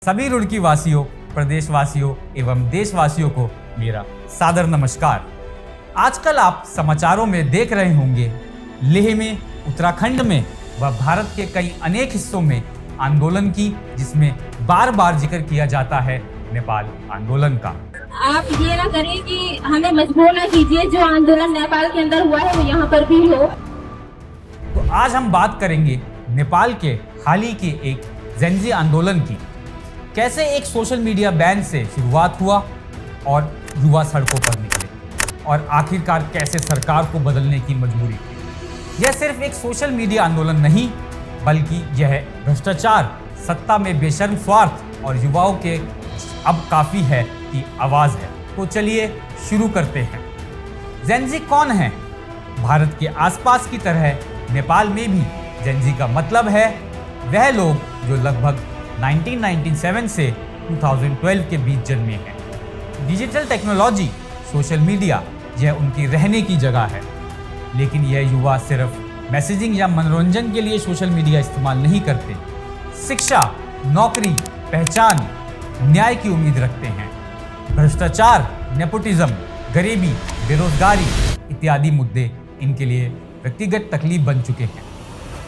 सभी रुड़की वासियों, प्रदेशवासियों एवं देशवासियों को मेरा सादर नमस्कार। आजकल आप समाचारों में देख रहे होंगे लेह में, उत्तराखंड में व भारत के कई अनेक हिस्सों में आंदोलन की, जिसमें बार बार जिक्र किया जाता है नेपाल आंदोलन का। आप ये ना करें कि हमें मजबूर ना कीजिए, जो आंदोलन नेपाल के अंदर हुआ है वो यहाँ पर भी हो। तो आज हम बात करेंगे नेपाल के हाल ही के एक जेनजी आंदोलन की। कैसे एक सोशल मीडिया बैन से शुरुआत हुआ और युवा सड़कों पर निकले और आखिरकार कैसे सरकार को बदलने की मजबूरी थी। यह सिर्फ एक सोशल मीडिया आंदोलन नहीं, बल्कि यह भ्रष्टाचार, सत्ता में बेशर्म स्वार्थ और युवाओं के अब काफी है की आवाज है। तो चलिए शुरू करते हैं। जेनजी कौन है? भारत के आसपास की तरह नेपाल में भी जेनजी का मतलब है वह लोग जो लगभग 1997 से 2012 के बीच जन्मे हैं। डिजिटल टेक्नोलॉजी, सोशल मीडिया, यह उनकी रहने की जगह है। लेकिन यह युवा सिर्फ मैसेजिंग या मनोरंजन के लिए सोशल मीडिया इस्तेमाल नहीं करते। शिक्षा, नौकरी, पहचान, न्याय की उम्मीद रखते हैं। भ्रष्टाचार, नेपोटिज्म, गरीबी, बेरोजगारी इत्यादि मुद्दे इनके लिए व्यक्तिगत तकलीफ बन चुके हैं।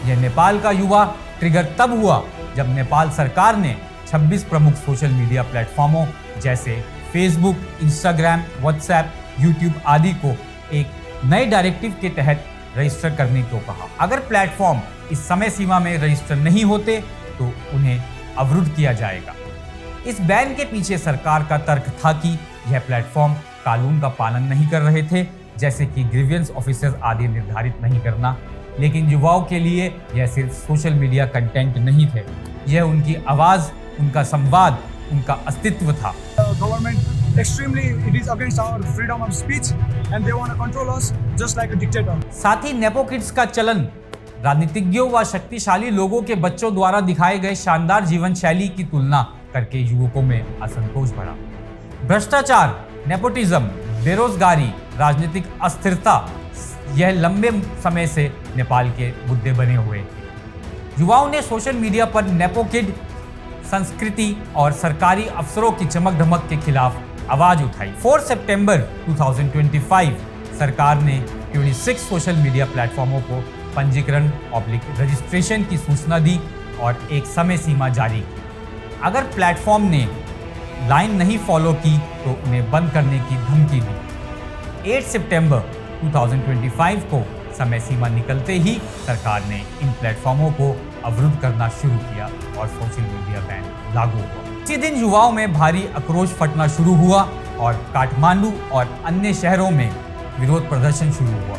यह नेपाल का युवा ट्रिगर तब हुआ जब नेपाल सरकार ने 26 प्रमुख सोशल मीडिया प्लेटफॉर्मों जैसे फेसबुक, इंस्टाग्राम, व्हाट्सएप, यूट्यूब आदि को एक नए डायरेक्टिव के तहत रजिस्टर करने को कहा। अगर प्लेटफॉर्म इस समय सीमा में रजिस्टर नहीं होते तो उन्हें अवरुद्ध किया जाएगा। इस बैन के पीछे सरकार का तर्क था कि यह प्लेटफॉर्म कानून का पालन नहीं कर रहे थे, जैसे कि ग्रीवियंस ऑफिसर्स आदि निर्धारित नहीं करना। लेकिन युवाओं के लिए यह सिर्फ सोशल मीडिया कंटेंट नहीं थे, यह उनकी आवाज, उनका संवाद, उनका अस्तित्व था। Government extremely it is against our freedom of speech and they want to control us just like a dictator. साथ ही नेपो किड्स का चलन राजनीतिज्ञों व शक्तिशाली लोगों के बच्चों द्वारा दिखाए गए शानदार जीवन शैली की तुलना करके युवकों में असंतोष बढ़ा। भ्रष्टाचार, नेपोटिज्म, बेरोजगारी, राजनीतिक अस्थिरता, यह लंबे समय से नेपाल के मुद्दे बने हुए थे। युवाओं ने सोशल मीडिया पर नेपो किड संस्कृति और सरकारी अफसरों की चमक धमक के खिलाफ आवाज उठाई। 4 सितंबर 2025 सरकार ने 26 सोशल मीडिया प्लेटफॉर्मों को पंजीकरण रजिस्ट्रेशन की सूचना दी और एक समय सीमा जारी की। अगर प्लेटफॉर्म ने लाइन नहीं फॉलो की तो उन्हें बंद करने की धमकी दी। 8 सितंबर 2025 को समय सीमा निकलते ही सरकार ने इन प्लेटफॉर्मों को अवरुद्ध करना शुरू किया और सोशल मीडिया बैन लागू हुआ। इसी दिन युवाओं में भारी आक्रोश फटना शुरू हुआ और काठमांडू और अन्य शहरों में विरोध प्रदर्शन शुरू हुआ।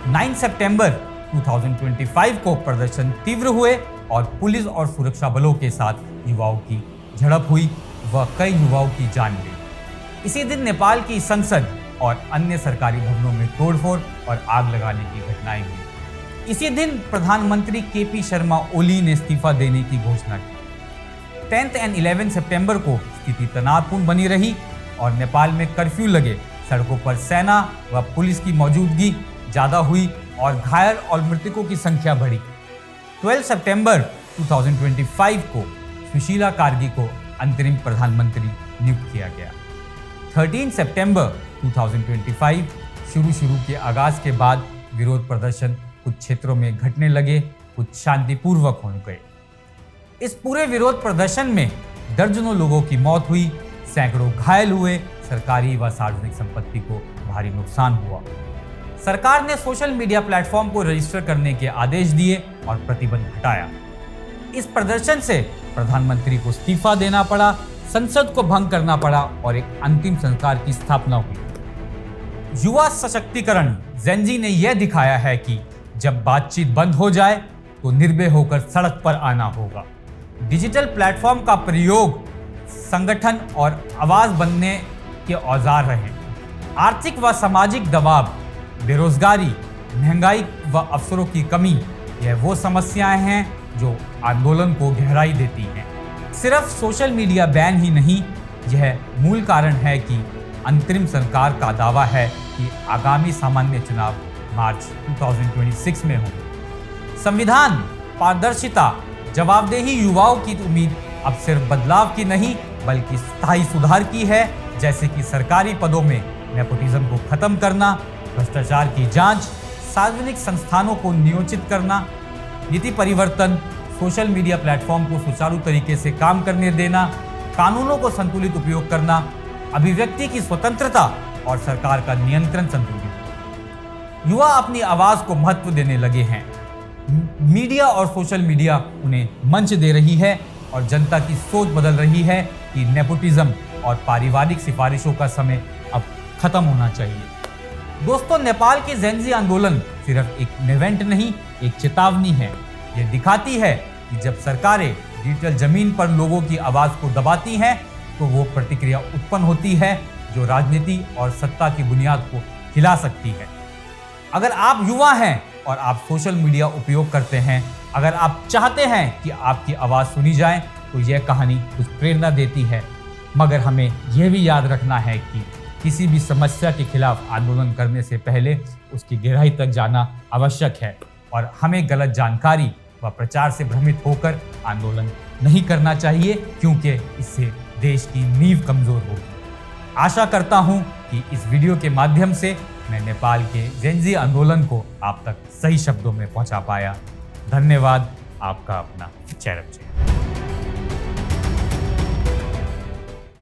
9 सितंबर 2025 को प्रदर्शन तीव्र हुए और पुलिस और सुरक्षा बलों के साथ युवाओं की झड़प हुई व कई युवाओं की जान गई। इसी दिन नेपाल की संसद और अन्य सरकारी भवनों में तोड़फोड़ और आग लगाने की घटनाएं हुई। इसी दिन प्रधानमंत्री केपी शर्मा ओली ने इस्तीफा देने की घोषणा की। 10 और 11 सितंबर को स्थिति तनावपूर्ण बनी रही और नेपाल में कर्फ्यू लगे। सड़कों पर सेना व पुलिस की मौजूदगी ज्यादा हुई और घायल और मृतकों की संख्या बढ़ी। 12 सितंबर 2025 को सुशीला कार्गी को अंतरिम प्रधानमंत्री नियुक्त किया गया। 13 सितंबर 2025 शुरू के आगाज के बाद विरोध प्रदर्शन कुछ क्षेत्रों में घटने लगे, कुछ शांतिपूर्वक हो गए। इस पूरे विरोध प्रदर्शन में दर्जनों लोगों की मौत हुई, सैकड़ों घायल हुए, सरकारी व सार्वजनिक संपत्ति को भारी नुकसान हुआ। सरकार ने सोशल मीडिया प्लेटफॉर्म को रजिस्टर करने के आदेश दिए और प्रतिबंध हटाया। इस प्रदर्शन से प्रधानमंत्री को इस्तीफा देना पड़ा, संसद को भंग करना पड़ा और एक अंतिम सरकार की स्थापना हुई। युवा सशक्तिकरण जेनजी ने यह दिखाया है कि जब बातचीत बंद हो जाए तो निर्भय होकर सड़क पर आना होगा। डिजिटल प्लेटफॉर्म का प्रयोग संगठन और आवाज बनने के औजार रहे। आर्थिक व सामाजिक दबाव, बेरोजगारी, महंगाई व अवसरों की कमी, यह वो समस्याएं हैं जो आंदोलन को गहराई देती हैं। सिर्फ सोशल मीडिया बैन ही नहीं, यह मूल कारण है कि अंतरिम सरकार का दावा है कि आगामी सामान्य चुनाव मार्च 2026 में होंगे। संविधान, पारदर्शिता, जवाबदेही युवाओं की उम्मीद अब सिर्फ बदलाव की नहीं बल्कि स्थायी सुधार की है, जैसे कि सरकारी पदों में नेपोटिज्म को खत्म करना, भ्रष्टाचार की जांच, सार्वजनिक संस्थानों को नियोजित करना, नीति परिवर्तन, सोशल मीडिया प्लेटफॉर्म को सुचारू तरीके से काम करने देना, कानूनों को संतुलित उपयोग करना, अभिव्यक्ति की स्वतंत्रता और सरकार का नियंत्रण संतुलित। युवा अपनी आवाज को महत्व देने लगे हैं। मीडिया और सोशल मीडिया उन्हें मंच दे रही है और जनता की सोच बदल रही है कि नेपोटिज्म और पारिवारिक सिफारिशों का समय अब खत्म होना चाहिए। दोस्तों, नेपाल के जेनजी आंदोलन सिर्फ एक इवेंट नहीं, एक चेतावनी है। यह दिखाती है कि जब सरकारें डिजिटल जमीन पर लोगों की आवाज को दबाती हैं, तो वो प्रतिक्रिया उत्पन्न होती है जो राजनीति और सत्ता की बुनियाद को हिला सकती है। अगर आप युवा हैं और आप सोशल मीडिया उपयोग करते हैं, अगर आप चाहते हैं कि आपकी आवाज़ सुनी जाए, तो यह कहानी कुछ प्रेरणा देती है। मगर हमें यह भी याद रखना है कि किसी भी समस्या के खिलाफ आंदोलन करने से पहले उसकी गहराई तक जाना आवश्यक है और हमें गलत जानकारी व प्रचार से भ्रमित होकर आंदोलन नहीं करना चाहिए, क्योंकि इससे देश की नींव कमजोर होगी। आशा करता हूं कि इस वीडियो के माध्यम से मैं नेपाल के जेनजी आंदोलन को आप तक सही शब्दों में पहुंचा पाया। धन्यवाद। आपका अपना चैरब।